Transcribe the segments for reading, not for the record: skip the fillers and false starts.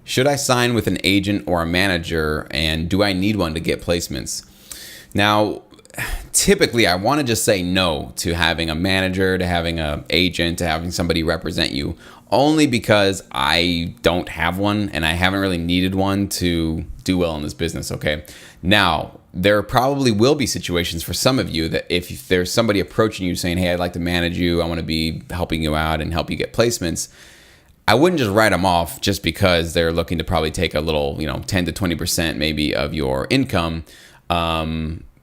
Should I sign with an agent or a manager, and do I need one to get placements? Now, typically I want to just say no to having a manager, to having an agent, to having somebody represent you, only because I don't have one and I haven't really needed one to do well in this business, okay? Now, there probably will be situations for some of you that if there's somebody approaching you saying, hey, I'd like to manage you, I want to be helping you out and help you get placements, I wouldn't just write them off just because they're looking to probably take a little, 10 to 20% maybe of your income.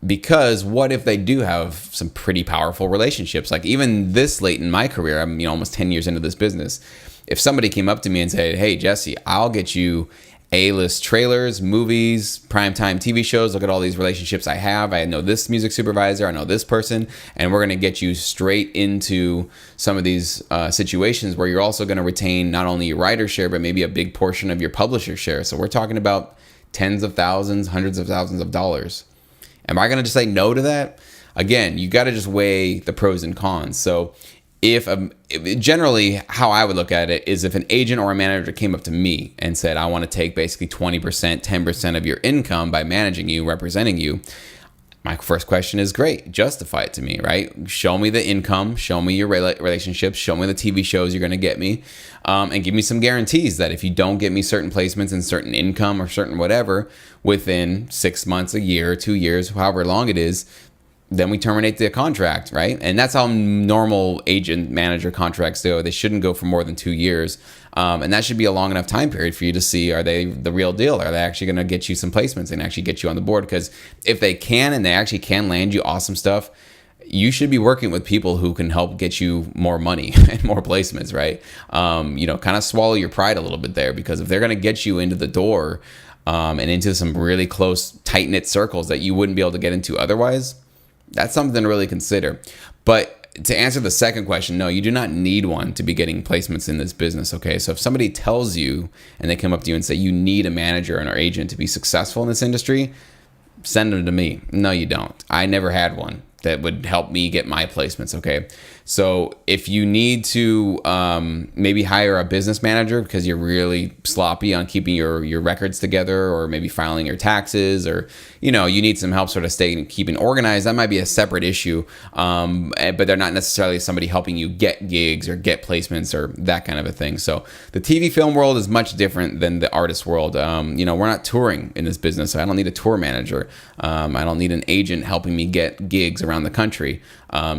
Because what if they do have some pretty powerful relationships? Like even this late in my career, I'm almost 10 years into this business. If somebody came up to me and said, hey, Jesse, I'll get you A-list trailers, movies, primetime TV shows. Look at all these relationships I have. I know this music supervisor. I know this person. And we're going to get you straight into some of these situations where you're also going to retain not only your writer share, but maybe a big portion of your publisher share. So we're talking about tens of thousands, hundreds of thousands of dollars. Am I going to just say no to that? Again, you got to just weigh the pros and cons. So if generally how I would look at it is if an agent or a manager came up to me and said, I want to take basically 20%, 10% of your income by managing you, representing you, my first question is great. Justify it to me, right? Show me the income, show me your relationships, show me the TV shows you're going to get me, and give me some guarantees that if you don't get me certain placements and certain income or certain whatever within 6 months, a year, 2 years, however long it is, then we terminate the contract, right? And that's how normal agent manager contracts go. They shouldn't go for more than 2 years. And that should be a long enough time period for you to see, are they the real deal? Are they actually going to get you some placements and actually get you on the board? Because if they can, and they actually can land you awesome stuff, you should be working with people who can help get you more money and more placements, right? Kind of swallow your pride a little bit there, because if they're going to get you into the door and into some really close, tight-knit circles that you wouldn't be able to get into otherwise, that's something to really consider. But to answer the second question, no, you do not need one to be getting placements in this business, okay? So if somebody tells you and they come up to you and say you need a manager and or agent to be successful in this industry, send them to me. No, you don't. I never had one that would help me get my placements, okay? So if you need to maybe hire a business manager because you're really sloppy on keeping your records together, or maybe filing your taxes, or you need some help sort of keeping organized, that might be a separate issue. But they're not necessarily somebody helping you get gigs or get placements or that kind of a thing. So the TV film world is much different than the artist world. We're not touring in this business, so I don't need a tour manager. I don't need an agent helping me get gigs around the country.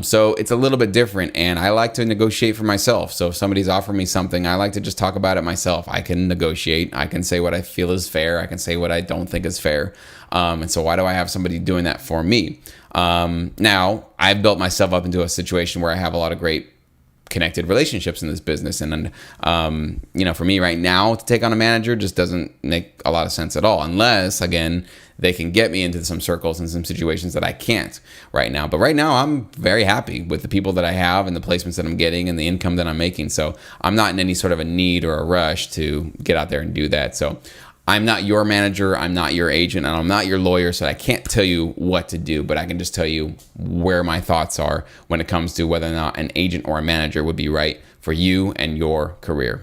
So it's a little bit different, and I like to negotiate for myself. So if somebody's offering me something, I like to just talk about it myself. I can negotiate. I can say what I feel is fair. I can say what I don't think is fair. And so why do I have somebody doing that for me? Now, I've built myself up into a situation where I have a lot of great connected relationships in this business. And, for me right now to take on a manager just doesn't make a lot of sense at all, unless, again, they can get me into some circles and some situations that I can't right now. But right now, I'm very happy with the people that I have and the placements that I'm getting and the income that I'm making. So I'm not in any sort of a need or a rush to get out there and do that. So I'm not your manager, I'm not your agent, and I'm not your lawyer, so I can't tell you what to do, but I can just tell you where my thoughts are when it comes to whether or not an agent or a manager would be right for you and your career.